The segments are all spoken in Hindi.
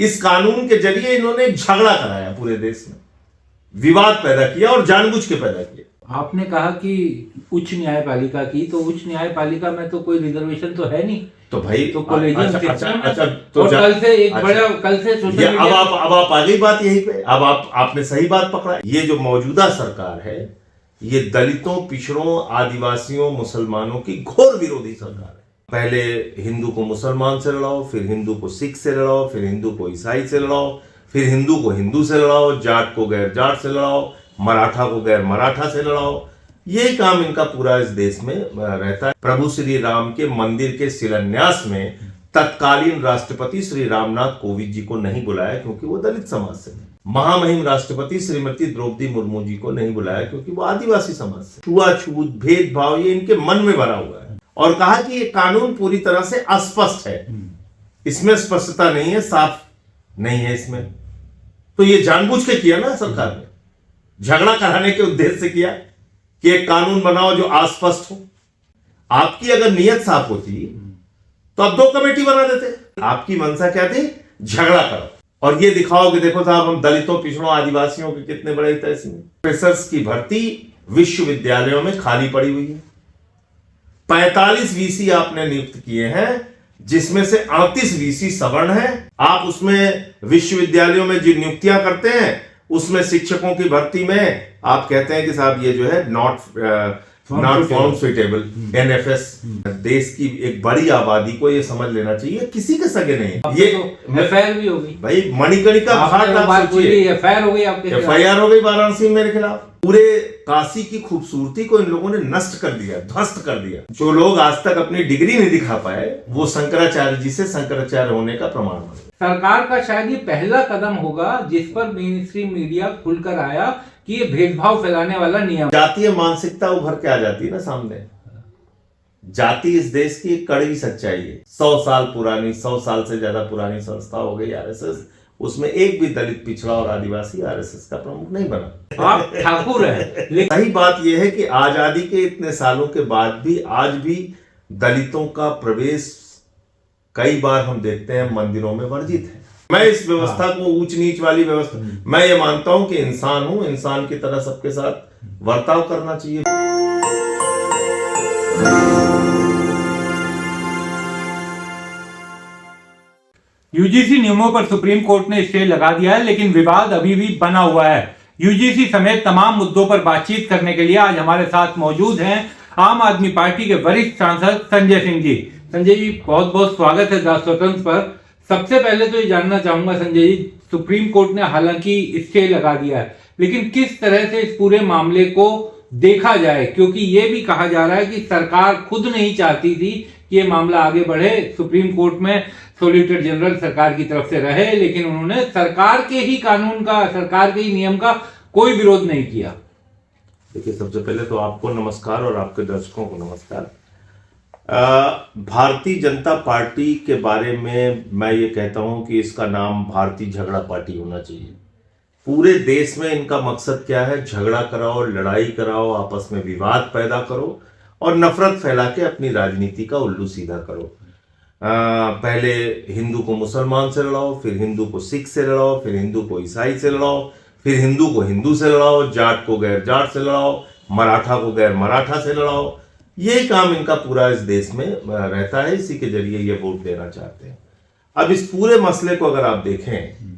इस कानून के जरिए इन्होंने झगड़ा कराया, पूरे देश में विवाद पैदा किया और जानबूझ के पैदा किया। आपने कहा कि उच्च न्यायपालिका की, तो उच्च न्यायपालिका में तो कोई रिजर्वेशन तो है नहीं, तो भाई तो कॉलेजियम अच्छा, सिस्टम अच्छा, है। तो और कल से एक बड़ा, कल से सोशल अब मीडिया, आप आ गई बात यही पे। अब आपने सही बात पकड़ा। ये जो मौजूदा सरकार है, ये दलितों, पिछड़ों, आदिवासियों, मुसलमानों की घोर विरोधी सरकार है। पहले हिंदू को मुसलमान से लड़ाओ, फिर हिंदू को सिख से लड़ाओ, फिर हिंदू को ईसाई से लड़ाओ, फिर हिंदू को हिंदू से लड़ाओ, जाट को गैर जाट से लड़ाओ, मराठा को गैर मराठा से लड़ाओ। यही काम इनका पूरा इस देश में रहता है। प्रभु श्री राम के मंदिर के शिलान्यास में तत्कालीन राष्ट्रपति श्री रामनाथ कोविंद जी को नहीं बुलाया क्योंकि वो दलित समाज से थे। महामहिम राष्ट्रपति श्रीमती द्रौपदी मुर्मू जी को नहीं बुलाया क्योंकि वो आदिवासी समाज से। छुआछूत, भेदभाव ये इनके मन में भरा हुआ है। और कहा कि ये कानून पूरी तरह से अस्पष्ट है, इसमें स्पष्टता नहीं है, साफ नहीं है इसमें। तो ये जानबूझ के किया ना सरकार ने, झगड़ा कराने के उद्देश्य से किया कि एक कानून बनाओ जो अस्पष्ट हो। आपकी अगर नियत साफ होती तो अब 2 कमेटी बना देते। आपकी मंशा क्या थी? झगड़ा करो और ये दिखाओ कि देखो साहब हम दलितों, पिछड़ों, आदिवासियों के कितने बड़े हितैषी हैं। प्रोफेसर्स की भर्ती विश्वविद्यालयों में खाली पड़ी हुई है। 45 वीसी आपने नियुक्त किए हैं, जिसमें से 38 वीसी सवर्ण है। आप उसमें विश्वविद्यालयों में जो नियुक्तियां करते हैं उसमें शिक्षकों की भर्ती में आप कहते हैं कि साहब ये जो है नॉट फॉर्म सुइटेबल, NFS। देश की एक बड़ी आबादी को ये समझ लेना चाहिए, किसी के सगे नहीं। ये तो एफआईआर भी हो गई भाई, मणिकर्णिका घाट एफआईआर हो गई, आपके FIR हो गई वाराणसी में मेरे खिलाफ। पूरे काशी की खूबसूरती को इन लोगों ने नष्ट कर दिया, ध्वस्त कर दिया। जो लोग आज तक अपनी डिग्री नहीं दिखा पाए, वो शंकराचार्य जी से शंकराचार्य होने का प्रमाण बन गए। सरकार का शायद ये पहला कदम होगा जिस पर मेन स्ट्रीम मीडिया खुलकर आया कि ये भेदभाव फैलाने वाला नियम। जातीय मानसिकता उभर के आ जाती है ना सामने। जाति इस देश की एक कड़वी सच्चाई है। 100 साल पुरानी, 100 साल से ज्यादा पुरानी संस्था हो गई RSS, उसमें एक भी दलित, पिछड़ा और आदिवासी RSS का प्रमुख नहीं बना। आप ठाकुर हैं। सही बात यह है कि आजादी के इतने सालों के बाद भी आज भी दलितों का प्रवेश कई बार हम देखते हैं मंदिरों में वर्जित है। मैं इस व्यवस्था को ऊंच नीच वाली व्यवस्था, मैं ये मानता हूं कि इंसान हूं, इंसान की तरह सबके साथ बर्ताव करना चाहिए। यूजीसी नियमों पर सुप्रीम कोर्ट ने स्टे लगा दिया है, लेकिन विवाद अभी भी बना हुआ है। यूजीसी समेत तमाम मुद्दों पर बातचीत करने के लिए आज हमारे साथ मौजूद हैं आम आदमी पार्टी के वरिष्ठ सांसद संजय सिंह जी। संजय जी, बहुत बहुत स्वागत है द स्वतंत्र पर। सबसे पहले तो ये जानना चाहूंगा संजय जी, सुप्रीम कोर्ट ने हालांकि स्टे लगा दिया है, लेकिन किस तरह से इस पूरे मामले को देखा जाए, क्योंकि ये भी कहा जा रहा है कि सरकार खुद नहीं चाहती थी कि ये मामला आगे बढ़े। सुप्रीम कोर्ट में सॉलिसिटर जनरल सरकार की तरफ से रहे, लेकिन उन्होंने सरकार के ही कानून का, सरकार के ही नियम का कोई विरोध नहीं किया। देखिए, सबसे पहले तो आपको नमस्कार और आपके दर्शकों को नमस्कार। भारतीय जनता पार्टी के बारे में मैं ये कहता हूं कि इसका नाम भारतीय झगड़ा पार्टी होना चाहिए। पूरे देश में इनका मकसद क्या है? झगड़ा कराओ, लड़ाई कराओ, आपस में विवाद पैदा करो और नफरत फैला के अपनी राजनीति का उल्लू सीधा करो। पहले हिंदू को मुसलमान से लड़ाओ, फिर हिंदू को सिख से लड़ाओ, फिर हिंदू को ईसाई से लड़ाओ, फिर हिंदू को हिंदू से लड़ाओ, जाट को गैर जाट से लड़ाओ, मराठा को गैर मराठा से लड़ाओ। यही काम इनका पूरा इस देश में रहता है। इसी के जरिए ये वोट देना चाहते हैं। अब इस पूरे मसले को अगर आप देखें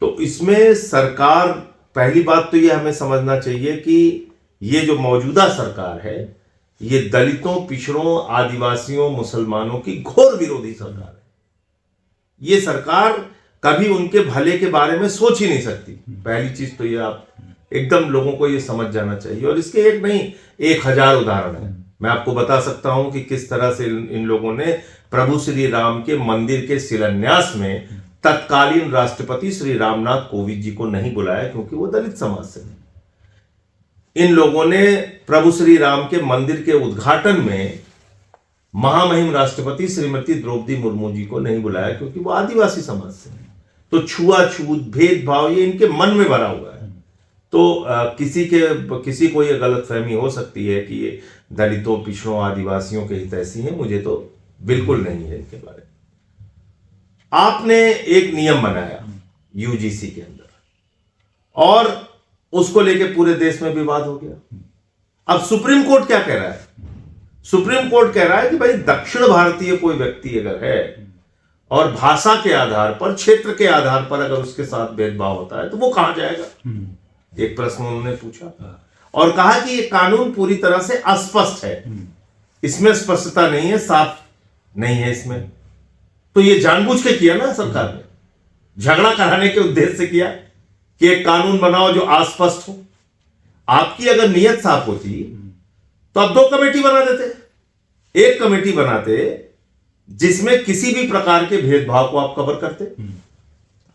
तो इसमें सरकार, पहली बात तो ये हमें समझना चाहिए कि ये जो मौजूदा सरकार है, ये दलितों, पिछड़ों, आदिवासियों, मुसलमानों की घोर विरोधी सरकार है। ये सरकार कभी उनके भले के बारे में सोच ही नहीं सकती। पहली चीज तो ये आप एकदम लोगों को ये समझ जाना चाहिए। और इसके एक नहीं, 1000 उदाहरण है। मैं आपको बता सकता हूं कि किस तरह से इन लोगों ने प्रभु श्री राम के मंदिर के शिलान्यास में तत्कालीन राष्ट्रपति श्री रामनाथ कोविंद जी को नहीं बुलाया क्योंकि वो दलित समाज से थे। इन लोगों ने प्रभु श्री राम के मंदिर के उद्घाटन में महामहिम राष्ट्रपति श्रीमती द्रौपदी मुर्मू जी को नहीं बुलाया क्योंकि वो आदिवासी समाज से हैं। तो छुआछूत, भेदभाव ये इनके मन में भरा हुआ है। तो किसी को ये गलतफहमी हो सकती है कि ये दलितों, पिछड़ों, आदिवासियों के हितैषी हैं। मुझे तो बिल्कुल नहीं है इनके बारे में। आपने एक नियम बनाया यूजीसी के अंदर और उसको लेके पूरे देश में विवाद हो गया। अब सुप्रीम कोर्ट क्या कह रहा है? सुप्रीम कोर्ट कह रहा है कि भाई दक्षिण भारतीय कोई व्यक्ति अगर है और भाषा के आधार पर, क्षेत्र के आधार पर अगर उसके साथ भेदभाव होता है तो वो कहां जाएगा? एक प्रश्न उन्होंने पूछा और कहा कि ये कानून पूरी तरह से अस्पष्ट है, इसमें स्पष्टता नहीं है, साफ नहीं है इसमें। तो ये जानबूझ के किया ना सरकार ने, झगड़ा कराने के उद्देश्य से किया कि एक कानून बनाओ जो अस्पष्ट हो। आपकी अगर नीयत साफ होती तो आप 2 कमेटी बना देते। एक कमेटी बनाते जिसमें किसी भी प्रकार के भेदभाव को आप कवर करते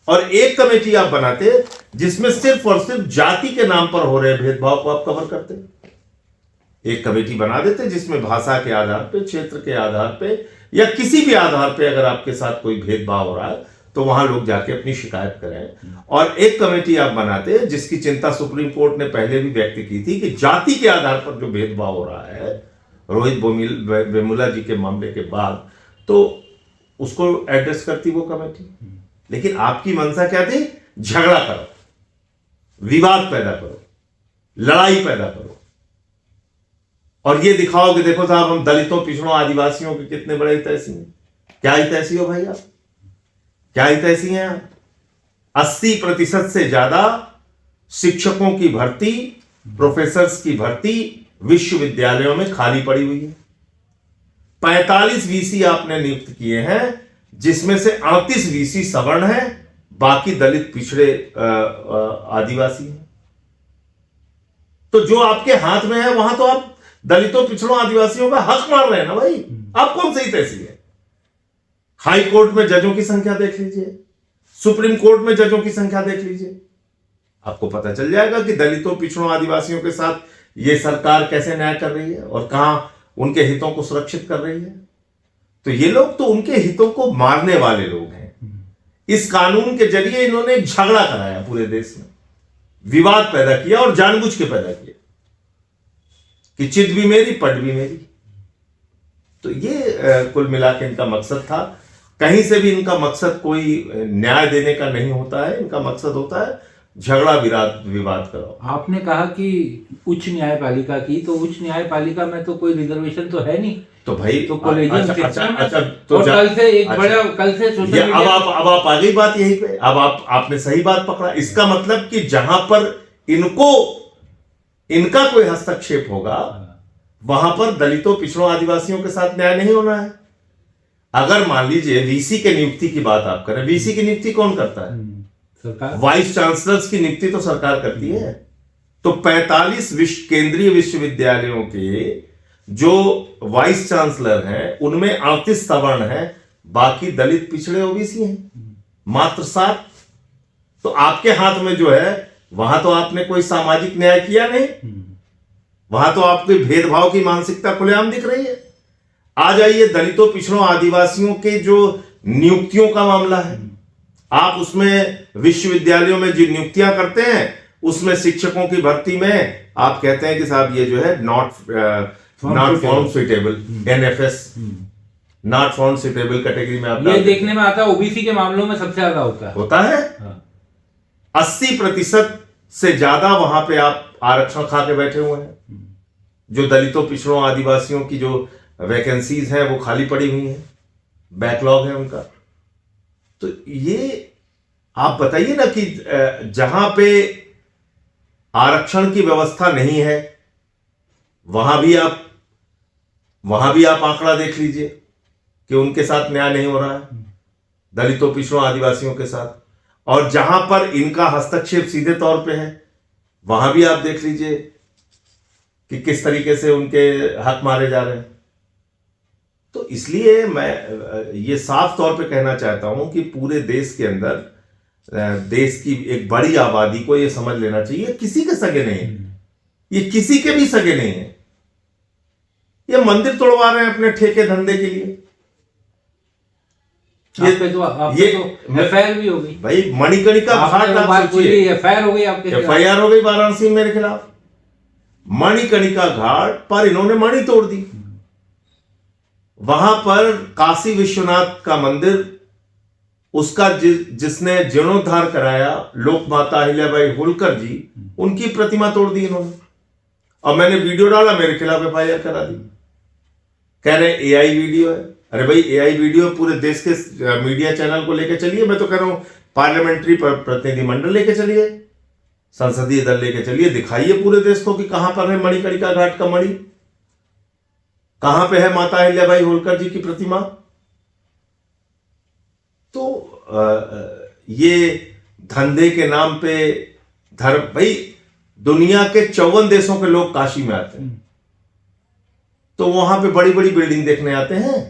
और एक कमेटी आप बनाते जिसमें सिर्फ और सिर्फ जाति के नाम पर हो रहे भेदभाव को आप कवर करते। एक कमेटी बना देते जिसमें भाषा के आधार पे, क्षेत्र के आधार पे या किसी भी आधार पे अगर आपके साथ कोई भेदभाव हो रहा है तो वहां लोग जाके अपनी शिकायत करें। और एक कमेटी आप बनाते जिसकी चिंता सुप्रीम कोर्ट ने पहले भी व्यक्त की थी कि जाति के आधार पर जो भेदभाव हो रहा है रोहित वेमुला जी के मामले के बाद, तो उसको एड्रेस करती वो कमेटी। लेकिन आपकी मंशा क्या थी? झगड़ा करो, विवाद पैदा करो, लड़ाई पैदा करो और ये दिखाओ कि देखो साहब हम दलितों, पिछड़ों, आदिवासियों के कितने बड़े हितैषी हैं। क्या हितैषी हो भाई आप? क्या हितैषी हैं आप? 80% से ज्यादा शिक्षकों की भर्ती, प्रोफेसर्स की भर्ती विश्वविद्यालयों में खाली पड़ी हुई है। 45 वीसी आपने नियुक्त किए हैं जिसमें से 38 वीसी सवर्ण है, बाकी दलित, पिछड़े, आदिवासी हैं। तो जो आपके हाथ में है वहां तो आप दलितों, पिछड़ों, आदिवासियों का हक मार रहे हैं ना भाई। आप कौन सी तैसी है? हाई कोर्ट में जजों की संख्या देख लीजिए, सुप्रीम कोर्ट में जजों की संख्या देख लीजिए, आपको पता चल जाएगा कि दलितों, पिछड़ों, आदिवासियों के साथ ये सरकार कैसे न्याय कर रही है और कहां उनके हितों को सुरक्षित कर रही है। तो ये लोग तो उनके हितों को मारने वाले लोग हैं। इस कानून के जरिए इन्होंने एक झगड़ा कराया, पूरे देश में विवाद पैदा किया और जानबूझ के पैदा किया कि चित भी मेरी, पट भी मेरी। तो ये कुल मिला के इनका मकसद था। कहीं से भी इनका मकसद कोई न्याय देने का नहीं होता है, इनका मकसद होता है झगड़ा, विवाद करो। आपने कहा कि उच्च न्यायपालिका की, तो उच्च न्यायपालिका में तो कोई रिजर्वेशन तो है नहीं, तो भाई तो कॉलेजियम अच्छा, सिस्टम अच्छा, है। तो और कल से एक बड़ा, कल से सोशल मीडिया, अब आप आ गई बात यहीं पे। अब आपने सही बात पकड़ा। इसका मतलब कि जहां पर इनका कोई हस्तक्षेप होगा वहां पर दलितों, पिछड़ों, आदिवासियों के साथ न्याय नहीं होना है। अगर मान लीजिए वीसी के नियुक्ति की बात आप करें, वीसी की नियुक्ति कौन करता है? सरकार। वाइस चांसलर्स की नियुक्ति तो सरकार करती है। तो 45 केंद्रीय विश्वविद्यालयों के जो वाइस चांसलर हैं उनमें 38 सवर्ण हैं, बाकी दलित, पिछड़े, ओबीसी हैं, मात्र 7। तो आपके हाथ में जो है वहां तो आपने कोई सामाजिक न्याय किया नहीं, वहां तो आपकी भेदभाव की मानसिकता खुलेआम दिख रही है। आ जाइए दलितों, पिछड़ों, आदिवासियों के जो नियुक्तियों का मामला है, आप उसमें विश्वविद्यालयों में जो नियुक्तियां करते हैं उसमें शिक्षकों की भर्ती में आप कहते हैं कि साहब ये जो है not found suitable, NFS, not found suitable category में आप ये देखने में आता है। ओबीसी के मामलों में सबसे ज्यादा होता है। हाँ। 80% से ज्यादा वहां पे आप आरक्षण खा के बैठे हुए हैं। जो दलितों, पिछड़ों, आदिवासियों की जो वैकेंसीज हैं वो खाली पड़ी हुई हैं, बैकलॉग है उनका। तो ये आप बताइए ना कि जहां पे आरक्षण की व्यवस्था नहीं है वहां भी आप आंकड़ा देख लीजिए कि उनके साथ न्याय नहीं हो रहा है, दलितों, पिछड़ों, आदिवासियों के साथ। और जहां पर इनका हस्तक्षेप सीधे तौर पे है वहां भी आप देख लीजिए कि किस तरीके से उनके हक मारे जा रहे हैं। तो इसलिए मैं ये साफ तौर पे कहना चाहता हूं कि पूरे देश के अंदर देश की एक बड़ी आबादी को ये समझ लेना चाहिए, किसी के सगे नहीं है, ये किसी के भी सगे नहीं है। ये मंदिर तोड़वा रहे हैं अपने ठेके धंधे के लिए। तो एफआईआर भी हो गई भाई, मणिकर्णिका घाट आप सोचिए, एफआईआर हो गई आपके, एफआईआर हो गई वाराणसी में मेरे खिलाफ। मणिकर्णिका घाट पर इन्होंने मणि तोड़ दी। वहां पर काशी विश्वनाथ का मंदिर उसका जिसने जीर्णोद्धार कराया, लोक माता अहिल्याबाई होलकर जी, उनकी प्रतिमा तोड़ दी इन्होंने। और मैंने वीडियो डाला, मेरे खिलाफ एफआईआर करा दी, कह रहे एआई वीडियो है। अरे भाई, एआई वीडियो पूरे देश के मीडिया चैनल को लेकर चलिए। मैं तो कह रहा हूं पार्लियामेंट्री प्रतिनिधिमंडल लेके चलिए, संसदीय दल लेके चलिए, दिखाइए पूरे देश को कि कहां पर है मणिकर्णिका घाट का मणि, कहां पे है माता अहिल्याबाई होलकर जी की प्रतिमा। तो ये धंधे के नाम पे धर्म, भाई दुनिया के 54 देशों के लोग काशी में आते हैं, तो वहां पे बड़ी बड़ी बिल्डिंग देखने आते हैं,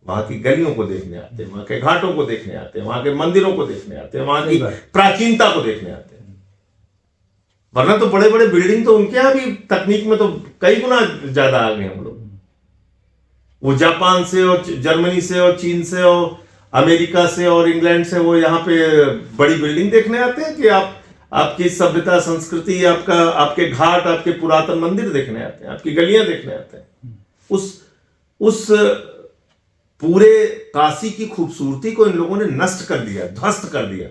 वहां की गलियों को देखने आते हैं, वहां के घाटों को देखने आते हैं, वहां के मंदिरों को देखने आते हैं, वहां की प्राचीनता को देखने आते हैं। वरना तो बड़े बड़े बिल्डिंग तो उनके यहां भी तकनीक में तो कई गुना ज्यादा आ गए हम लोग। वो जापान से और जर्मनी से और चीन से और अमेरिका से और इंग्लैंड से वो यहाँ पे बड़ी बिल्डिंग देखने आते हैं कि आपकी सभ्यता, संस्कृति, आपके घाट, आपके पुरातन मंदिर देखने आते हैं, आपकी गलियां देखने आते हैं। उस पूरे काशी की खूबसूरती को इन लोगों ने नष्ट कर दिया, ध्वस्त कर दिया,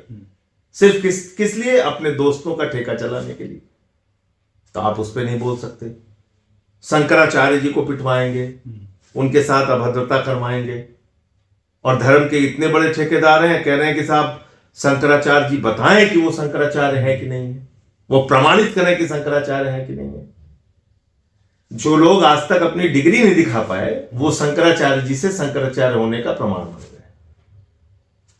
सिर्फ किस लिए? अपने दोस्तों का ठेका चलाने के लिए। तो आप उस पर नहीं बोल सकते। शंकराचार्य जी को पिटवाएंगे, उनके साथ अभद्रता करवाएंगे, और धर्म के इतने बड़े ठेकेदार हैं, कह रहे हैं कि साहब शंकराचार्य जी बताएं कि वो शंकराचार्य है कि नहीं है, वो प्रमाणित करें कि शंकराचार्य है कि नहीं है। जो लोग आज तक अपनी डिग्री नहीं दिखा पाए, वो शंकराचार्य जी से शंकराचार्य होने का प्रमाण मांग रहे हैं।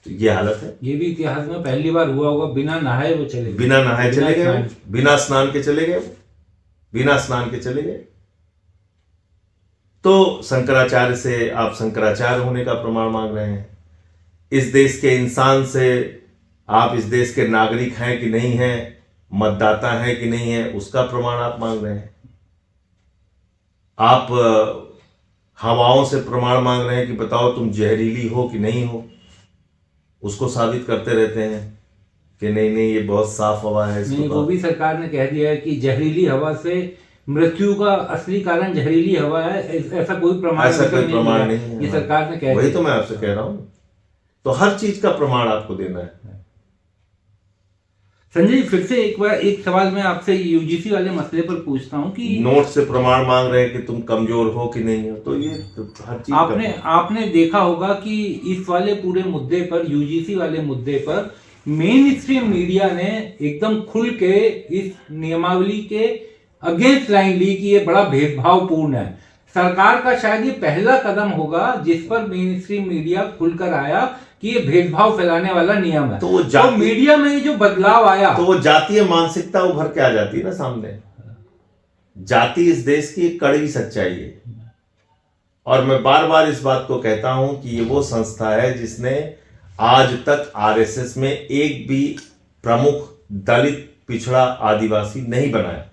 तो ये हालत है। ये भी इतिहास में पहली बार हुआ होगा, बिना नहाए वो चले गए, बिना नहाए चले गए, बिना स्नान के चले गए, बिना स्नान के चले गए। तो शंकराचार्य से आप शंकराचार्य होने का प्रमाण मांग रहे हैं। इस देश के इंसान से आप इस देश के नागरिक हैं कि नहीं हैं, मतदाता हैं कि नहीं है, उसका प्रमाण आप मांग रहे हैं। आप हवाओं से प्रमाण मांग रहे हैं कि बताओ तुम जहरीली हो कि नहीं हो, उसको साबित करते रहते हैं कि नहीं नहीं ये बहुत साफ हवा है। नहीं, वो भी सरकार ने कह दिया है कि जहरीली हवा से मृत्यु का असली कारण जहरीली हवा है, ऐसा कोई प्रमाण नहीं है। ये सरकार ने कह दिया। वही तो मैं आपसे कह रहा हूं। तो हर चीज का प्रमाण आपको देना है। संजय, फिर से एक बार एक सवाल मैं आपसे यूजीसी वाले मसले पर पूछता हूं कि नोट से प्रमाण मांग रहे हैं कि तुम कमजोर हो कि नहीं हो, तो ये हर चीज आपने देखा होगा कि इस वाले पूरे मुद्दे पर, यूजीसी वाले मुद्दे पर मेन स्ट्रीम मीडिया ने एकदम खुल के इस नियमावली के अगेंस्ट लाइन ली कि ये बड़ा भेदभावपूर्ण है। सरकार का शायद ये पहला कदम होगा जिस पर मेन स्ट्रीम मीडिया खुलकर आया कि ये भेदभाव फैलाने वाला नियम है। तो मीडिया में ये जो बदलाव आया, तो वो जातीय मानसिकता उभर के आ जाती है ना सामने। जाति इस देश की एक कड़वी सच्चाई है, और मैं बार बार इस बात को कहता हूं कि ये वो संस्था है जिसने आज तक आरएसएस में एक भी प्रमुख दलित, पिछड़ा, आदिवासी नहीं बनाया।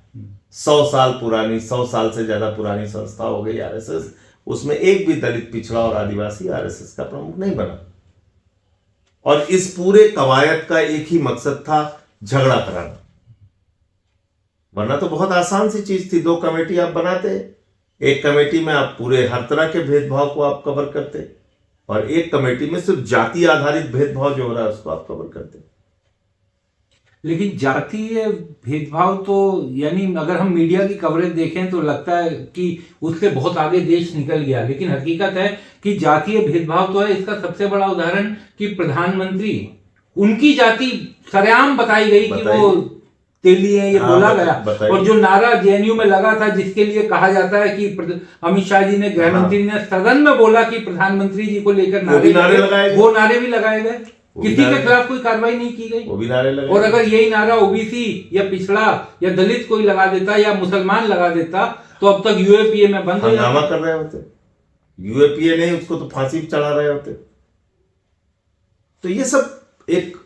100 साल पुरानी, 100 साल से ज्यादा पुरानी संस्था हो गई आरएसएस, उसमें एक भी दलित, पिछड़ा और आदिवासी आरएसएस का प्रमुख नहीं बना। और इस पूरे कवायद का एक ही मकसद था, झगड़ा कराना। वरना तो बहुत आसान सी चीज थी, 2 कमेटी आप बनाते, एक कमेटी में आप पूरे हर तरह के भेदभाव को आप कवर करते, और एक कमेटी में सिर्फ जाति आधारित भेदभाव जो हो रहा है उसको आप कवर करते। लेकिन जातीय भेदभाव तो, यानी अगर हम मीडिया की कवरेज देखें तो लगता है कि उससे बहुत आगे देश निकल गया, लेकिन हकीकत है कि जातीय भेदभाव तो है। इसका सबसे बड़ा उदाहरण कि प्रधानमंत्री, उनकी जाति सरेआम बताई गई कि वो तेली है, ये बोला गया। और जो नारा जेएनयू में लगा था, जिसके लिए कहा जाता है कि अमित शाह जी ने, गृह मंत्री ने सदन में बोला कि प्रधानमंत्री जी को लेकर नारे लगाए, वो नारे भी लगाए गए, किसी के खिलाफ कोई कार्रवाई नहीं की गई। वो भी नारे लगाए। और अगर यही नारा ओबीसी या पिछड़ा या दलित कोई लगा देता या मुसलमान लगा देता तो अब तक यूएपीए में बंद हंगामा कर रहे होते। यूएपीए नहीं, उसको तो फांसी पे चढ़ा रहे होते। तो ये सब एक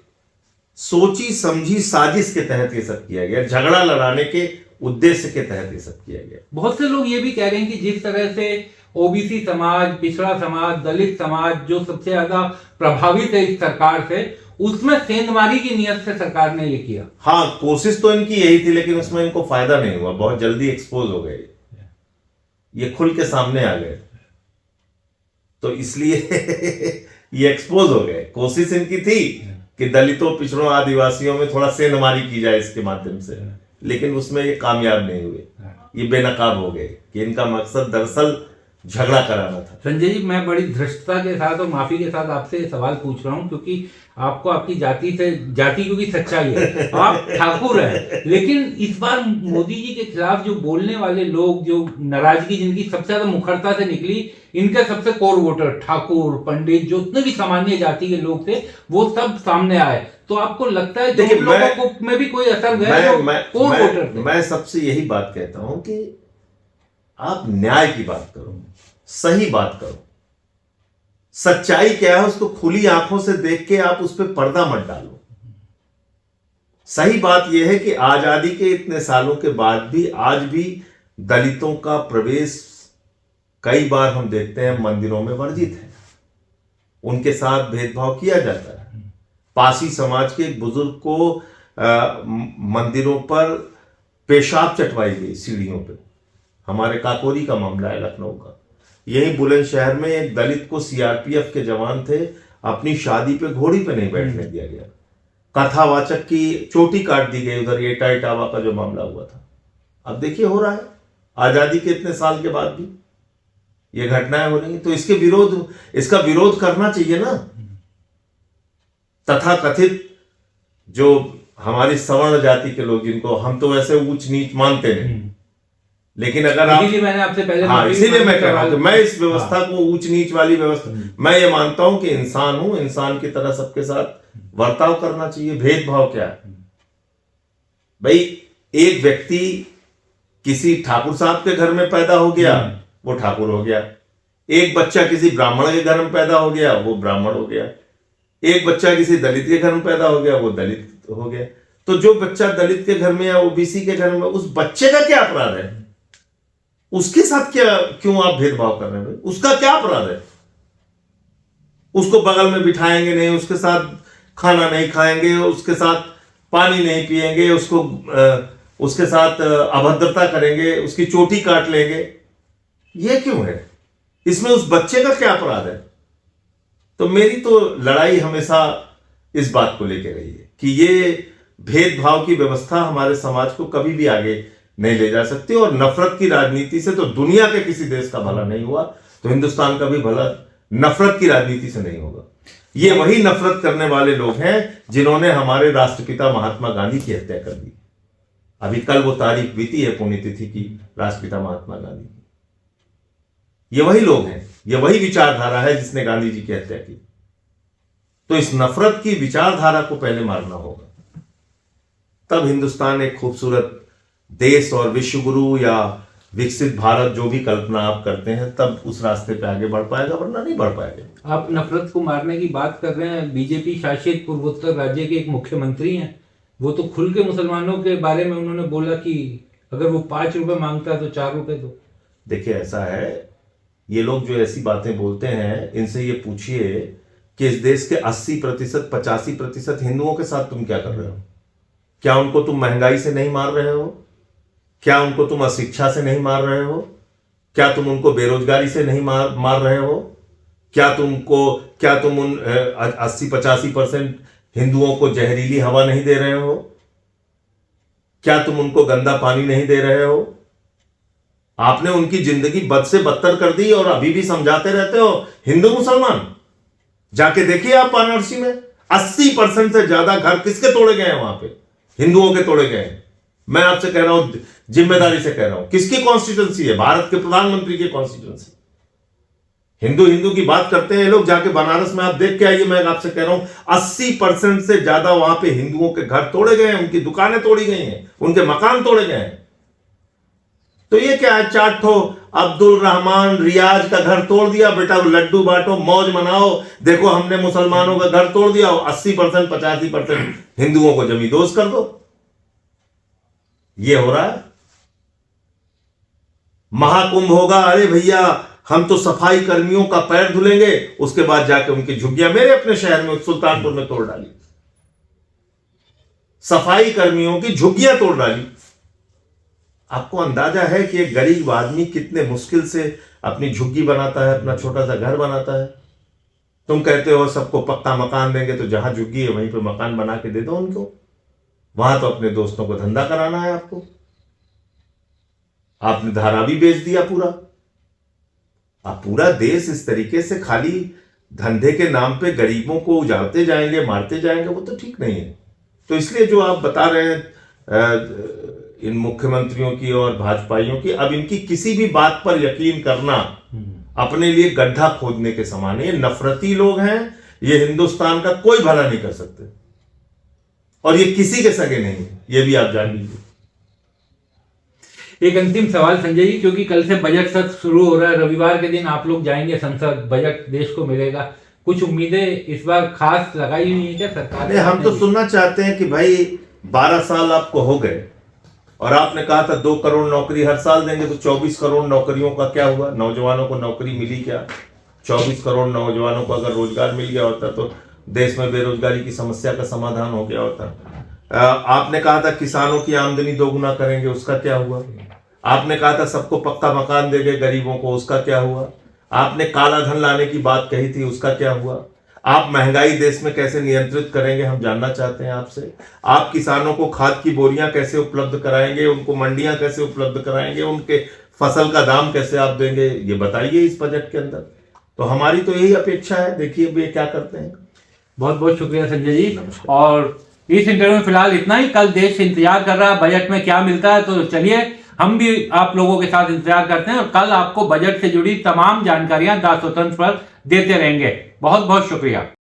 सोची समझी साजिश के तहत ये सब किया गया, झगड़ा लड़ाने के उद्देश्य के तहत ये सब किया गया। बहुत से लोग ये भी कह रहे हैं कि जिस तरह से ओबीसी समाज, पिछड़ा समाज, दलित समाज जो सबसे ज्यादा प्रभावित है इस सरकार से, उसमें सेंधमारी की नियत से सरकार ने ये किया। हाँ, कोशिश तो इनकी यही थी, लेकिन उसमें इनको फायदा नहीं हुआ, बहुत जल्दी एक्सपोज हो गए, ये खुल के सामने आ गए। तो इसलिए ये एक्सपोज हो गए। कोशिश इनकी थी कि दलितों, पिछड़ों, आदिवासियों में थोड़ा सेंधमारी की जाए इसके माध्यम से, लेकिन उसमें ये कामयाब नहीं हुए, ये बेनकाब हो गए कि इनका मकसद दरअसल झगड़ा कराना था। संजय जी, मैं बड़ी धृष्टता के साथ और माफी के साथ आपसे सवाल पूछ रहा हूं, क्योंकि आपको आपकी जाति क्योंकि सच्चाई है, आप ठाकुर हैं, लेकिन इस बार मोदी जी के खिलाफ जो बोलने वाले लोग, जो नाराजगी जिनकी सबसे ज्यादा मुखरता से निकली, इनके सबसे कोर वोटर ठाकुर, पंडित, जो उतने भी सामान्य जाति के लोग थे, वो सब सामने आए। तो आपको लगता है देखिए, लोगों को में भी कोई असर गया जो कोर वोटर थे? मैं सबसे यही बात कहता हूं कि आप न्याय की बात करो, सही बात करो, सच्चाई क्या है उसको खुली आंखों से देख के आप उस पर पर्दा मत डालो। सही बात यह है कि आजादी के इतने सालों के बाद भी आज भी दलितों का प्रवेश कई बार हम देखते हैं मंदिरों में वर्जित है, उनके साथ भेदभाव किया जाता है। पासी समाज के एक बुजुर्ग को मंदिरों पर पेशाब चटवाई गई सीढ़ियों पे। हमारे काकोरी का मामला है, लखनऊ का। यही बुलंदशहर में एक दलित को सीआरपीएफ के जवान थे, अपनी शादी पे घोड़ी पे नहीं बैठने दिया गया, कथावाचक की चोटी काट दी गई उधर एटा इटावा का जो मामला हुआ था। अब देखिए हो रहा है, आजादी के इतने साल के बाद भी ये घटनाएं हो रही हैं, तो इसका विरोध करना चाहिए ना। तथाकथित जो हमारी सवर्ण जाति के लोग, जिनको हम तो वैसे ऊंच नीच मानते नहीं, लेकिन अगर आप, मैंने आपसे पहले, हाँ, इसीलिए मैं कह रहा हूं कि मैं इस व्यवस्था को ऊंच नीच वाली व्यवस्था, मैं ये मानता हूं कि इंसान हूं, इंसान की तरह सबके साथ बर्ताव करना चाहिए। भेदभाव क्या है भाई? एक व्यक्ति किसी ठाकुर साहब के घर में पैदा हो गया, वो ठाकुर हो गया। एक बच्चा किसी ब्राह्मण के घर में पैदा हो गया, वो ब्राह्मण हो गया। एक बच्चा किसी दलित के घर में पैदा हो गया, वो दलित हो गया। तो जो बच्चा दलित के घर में या ओबीसी के घर में, उस बच्चे का क्या अपराध है? उसके साथ क्यों आप भेदभाव कर रहे हैं भाई? उसका क्या अपराध है? उसको बगल में बिठाएंगे नहीं, उसके साथ खाना नहीं खाएंगे, उसके साथ पानी नहीं पिएंगे, उसके साथ अभद्रता करेंगे, उसकी चोटी काट लेंगे, ये क्यों है? इसमें उस बच्चे का क्या अपराध है? तो मेरी तो लड़ाई हमेशा इस बात को लेकर रही है कि ये भेदभाव की व्यवस्था हमारे समाज को कभी भी आगे नहीं ले जा सकती, और नफरत की राजनीति से तो दुनिया के किसी देश का भला नहीं हुआ, तो हिंदुस्तान का भी भला नफरत की राजनीति से नहीं होगा। ये वही नफरत करने वाले लोग हैं जिन्होंने हमारे राष्ट्रपिता महात्मा गांधी की हत्या कर दी। अभी कल वो तारीख बीती है, पुण्यतिथि की, राष्ट्रपिता महात्मा गांधी की। ये वही लोग हैं, ये वही विचारधारा है जिसने गांधी जी की हत्या की। तो इस नफरत की विचारधारा को पहले मारना होगा, तब हिंदुस्तान एक खूबसूरत देश और विश्व गुरु या विकसित भारत, जो भी कल्पना आप करते हैं, तब उस रास्ते पे आगे बढ़ पाएगा, वरना नहीं बढ़ पाएगा। आप नफरत को मारने की बात कर रहे हैं। बीजेपी शासित पूर्वोत्तर राज्य के एक मुख्यमंत्री हैं, वो तो खुल के मुसलमानों के बारे में उन्होंने बोला कि अगर वो 5 रुपए मांगता है तो 4 रुपए दो। देखिए, ऐसा है, ये लोग जो ऐसी बातें बोलते हैं, इनसे ये पूछिए कि इस देश के 80%, 85% हिंदुओं के साथ तुम क्या कर रहे हो? क्या उनको तुम महंगाई से नहीं मार रहे हो? क्या उनको तुम अशिक्षा से नहीं मार रहे हो? क्या तुम उनको बेरोजगारी से नहीं मार रहे हो? क्या तुम उन 80-85% हिंदुओं को जहरीली हवा नहीं दे रहे हो? क्या तुम उनको गंदा पानी नहीं दे रहे हो? आपने उनकी जिंदगी बद से बदतर कर दी और अभी भी समझाते रहते हो हिंदू मुसलमान। जाके देखिए आप वाराणसी में 80% से ज्यादा घर किसके तोड़े गए हैं? वहां पे हिंदुओं के तोड़े गए हैं। मैं आपसे कह रहा हूं, जिम्मेदारी से कह रहा हूं, किसकी कॉन्स्टिट्यूंसी है? भारत के प्रधानमंत्री की कॉन्स्टिट्यूंसी। हिंदू की बात करते हैं लोग, जाके बनारस में आप देख के आइए। मैं आपसे कह रहा हूं 80% से ज्यादा वहां पे हिंदुओं के घर तोड़े गए हैं, उनकी दुकानें तोड़ी गई हैं, उनके मकान तोड़े गए हैं। तो ये क्या है? 4 ठो अब्दुल रहमान रियाज का घर तोड़ दिया, बेटा लड्डू बांटो, मौज मनाओ, देखो हमने मुसलमानों का घर तोड़ दिया, और 80% 85% हिंदुओं को जमींदोज कर दो। ये हो रहा है। महाकुंभ होगा, अरे भैया हम तो सफाई कर्मियों का पैर धुलेंगे, उसके बाद जाके उनकी झुग्गियां मेरे अपने शहर में सुल्तानपुर में तोड़ डाली, सफाई कर्मियों की झुग्गियां तोड़ डाली। आपको अंदाजा है कि एक गरीब आदमी कितने मुश्किल से अपनी झुग्गी बनाता है, अपना छोटा सा घर बनाता है, तुम कहते हो सबको पक्का मकान देंगे, तो जहां झुग्गी है वहीं पे मकान बना के दे दो उनको। वहां तो अपने दोस्तों को धंधा कराना है आपको। आपने धारावी बेच दिया पूरा। आप पूरा देश इस तरीके से खाली धंधे के नाम पे गरीबों को उजाड़ते जाएंगे, मारते जाएंगे, वो तो ठीक नहीं है। तो इसलिए जो आप बता रहे हैं इन मुख्यमंत्रियों की और भाजपाइयों की, अब इनकी किसी भी बात पर यकीन करना अपने लिए गड्ढा खोदने के समान है। ये नफरती लोग हैं, ये हिंदुस्तान का कोई भला नहीं कर सकते, और ये किसी के सगे नहीं है, ये भी आप जान लीजिए। एक अंतिम सवाल संजय जी, क्योंकि कल से बजट सत्र शुरू हो रहा है, रविवार के दिन आप लोग जाएंगे संसद, बजट देश को मिलेगा, कुछ उम्मीदें इस बार खास लगाई हुई है क्या सरकार ने? हम तो सुनना चाहते हैं कि भाई 12 साल आपको हो गए और आपने कहा था 2 करोड़ नौकरी हर साल देंगे, तो 24 करोड़ नौकरियों का क्या हुआ? नौजवानों को नौकरी मिली क्या? 24 करोड़ नौजवानों को अगर रोजगार मिल गया होता तो देश में बेरोजगारी की समस्या का समाधान हो गया होता। आपने कहा था किसानों की आमदनी दोगुना करेंगे, उसका क्या हुआ? आपने कहा था सबको पक्का मकान देंगे गरीबों को, उसका क्या हुआ? आपने काला धन लाने की बात कही थी, उसका क्या हुआ? आप महंगाई देश में कैसे नियंत्रित करेंगे, हम जानना चाहते हैं आपसे। आप किसानों को खाद की बोरियां कैसे उपलब्ध कराएंगे, उनको मंडियां कैसे उपलब्ध कराएंगे, उनके फसल का दाम कैसे आप देंगे, ये बताइए इस बजट के अंदर। तो हमारी तो यही अपेक्षा है, देखिए वे क्या करते हैं। बहुत बहुत शुक्रिया संजय जी। और इस इंटरव्यू में फिलहाल इतना ही। कल देश इंतजार कर रहा है बजट में क्या मिलता है, तो चलिए हम भी आप लोगों के साथ इंतजार करते हैं और कल आपको बजट से जुड़ी तमाम जानकारियां दास स्वतंत्र पर देते रहेंगे। बहुत बहुत शुक्रिया।